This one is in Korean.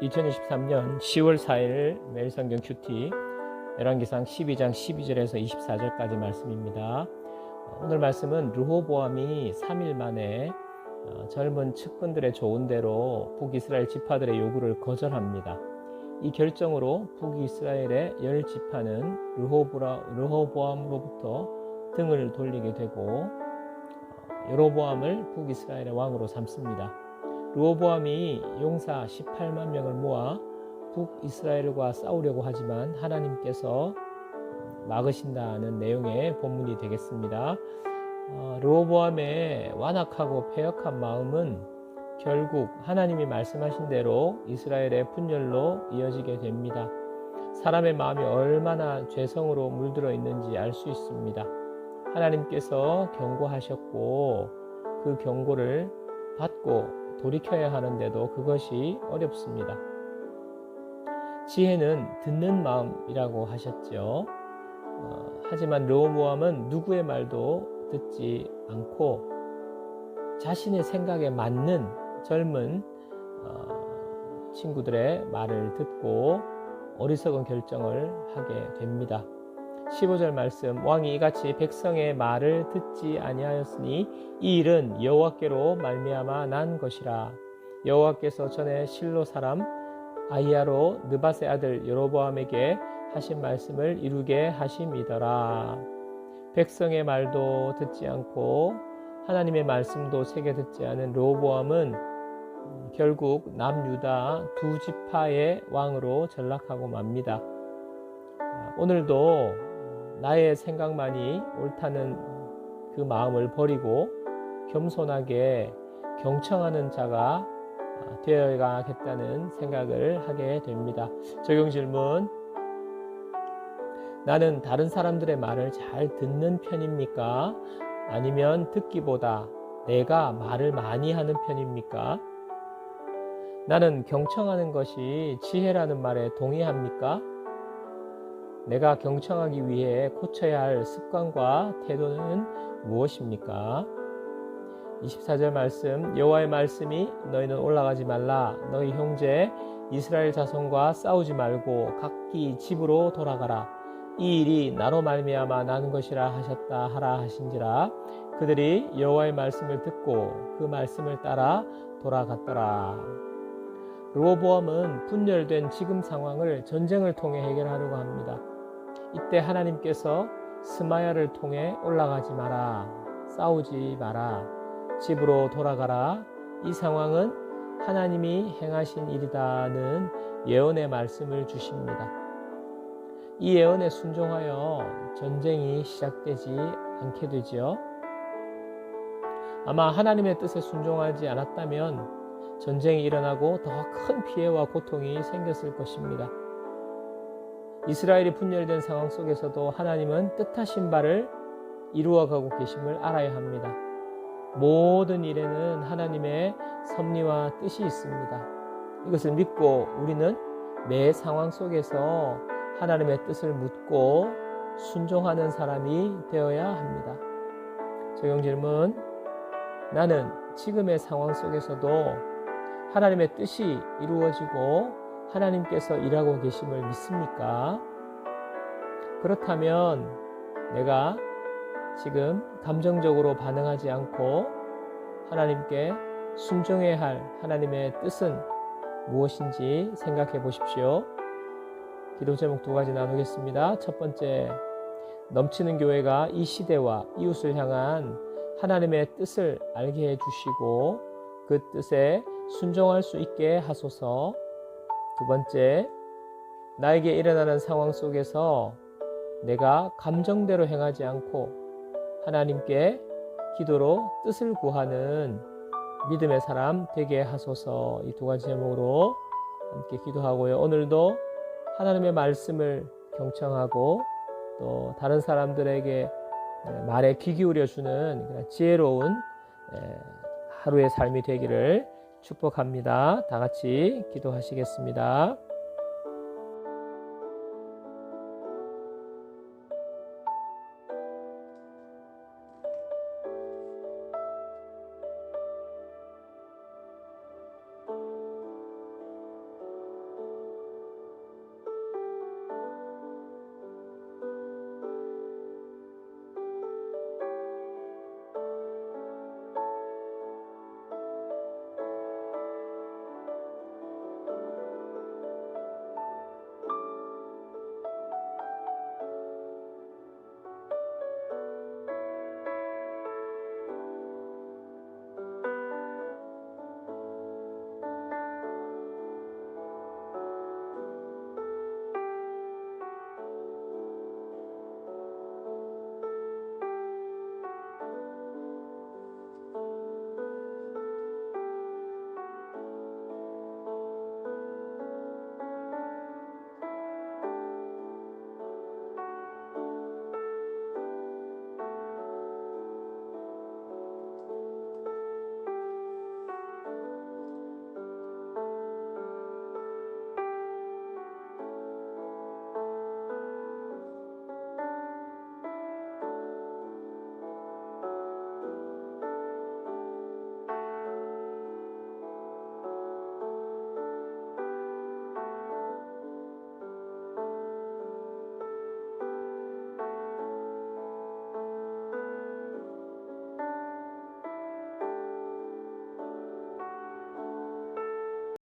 2023년 10월 4일 매일 성경 큐티 열왕기상 12장 12절에서 24절까지 말씀입니다. 오늘 말씀은 르호보암이 3일 만에 젊은 측근들의 좋은 대로 북이스라엘 지파들의 요구를 거절합니다. 이 결정으로 북이스라엘의 10지파는 르호보암으로부터 등을 돌리게 되고 여로보암을 북이스라엘의 왕으로 삼습니다. 르호보암이 용사 18만 명을 모아 북이스라엘과 싸우려고 하지만 하나님께서 막으신다는 내용의 본문이 되겠습니다. 르호보암의 완악하고 패역한 마음은 결국 하나님이 말씀하신 대로 이스라엘의 분열로 이어지게 됩니다. 사람의 마음이 얼마나 죄성으로 물들어 있는지 알 수 있습니다. 하나님께서 경고하셨고 그 경고를 받고 돌이켜야 하는데도 그것이 어렵습니다. 지혜는 듣는 마음이라고 하셨죠. 하지만 르호보암은 누구의 말도 듣지 않고 자신의 생각에 맞는 젊은 친구들의 말을 듣고 어리석은 결정을 하게 됩니다. 15절 말씀, 왕이 이같이 백성의 말을 듣지 아니하였으니 이 일은 여호와께로 말미암아 난 것이라. 여호와께서 전에 실로 사람 아히야로 느밧의 아들 여로보암에게 하신 말씀을 이루게 하심이더라. 백성의 말도 듣지 않고 하나님의 말씀도 새겨 듣지 않은 르호보암은 결국 남유다 두 지파의 왕으로 전락하고 맙니다. 오늘도 나의 생각만이 옳다는 그 마음을 버리고 겸손하게 경청하는 자가 되어가겠다는 생각을 하게 됩니다. 적용 질문. 나는 다른 사람들의 말을 잘 듣는 편입니까? 아니면 듣기보다 내가 말을 많이 하는 편입니까? 나는 경청하는 것이 지혜라는 말에 동의합니까? 내가 경청하기 위해 고쳐야 할 습관과 태도는 무엇입니까? 24절 말씀, 여호와의 말씀이 너희는 올라가지 말라. 너희 형제 이스라엘 자손과 싸우지 말고 각기 집으로 돌아가라. 이 일이 나로 말미암아 나는 것이라 하셨다 하라 하신지라. 그들이 여호와의 말씀을 듣고 그 말씀을 따라 돌아갔더라. 르호보암은 분열된 지금 상황을 전쟁을 통해 해결하려고 합니다. 이때 하나님께서 스마야를 통해 올라가지 마라, 싸우지 마라, 집으로 돌아가라. 이 상황은 하나님이 행하신 일이다는 예언의 말씀을 주십니다. 이 예언에 순종하여 전쟁이 시작되지 않게 되지요. 아마 하나님의 뜻에 순종하지 않았다면 전쟁이 일어나고 더 큰 피해와 고통이 생겼을 것입니다. 이스라엘이 분열된 상황 속에서도 하나님은 뜻하신 바를 이루어가고 계심을 알아야 합니다. 모든 일에는 하나님의 섭리와 뜻이 있습니다. 이것을 믿고 우리는 매 상황 속에서 하나님의 뜻을 묻고 순종하는 사람이 되어야 합니다. 적용 질문. 나는 지금의 상황 속에서도 하나님의 뜻이 이루어지고 하나님께서 일하고 계심을 믿습니까? 그렇다면 내가 지금 감정적으로 반응하지 않고 하나님께 순종해야 할 하나님의 뜻은 무엇인지 생각해 보십시오. 기도 제목 2가지 나누겠습니다. 첫 번째, 넘치는 교회가 이 시대와 이웃을 향한 하나님의 뜻을 알게 해주시고 그 뜻에 순종할 수 있게 하소서. 두 번째, 나에게 일어나는 상황 속에서 내가 감정대로 행하지 않고 하나님께 기도로 뜻을 구하는 믿음의 사람 되게 하소서. 이 2가지 제목으로 함께 기도하고요. 오늘도 하나님의 말씀을 경청하고 또 다른 사람들에게 말에 귀 기울여주는 지혜로운 하루의 삶이 되기를 축복합니다. 다 같이 기도하시겠습니다.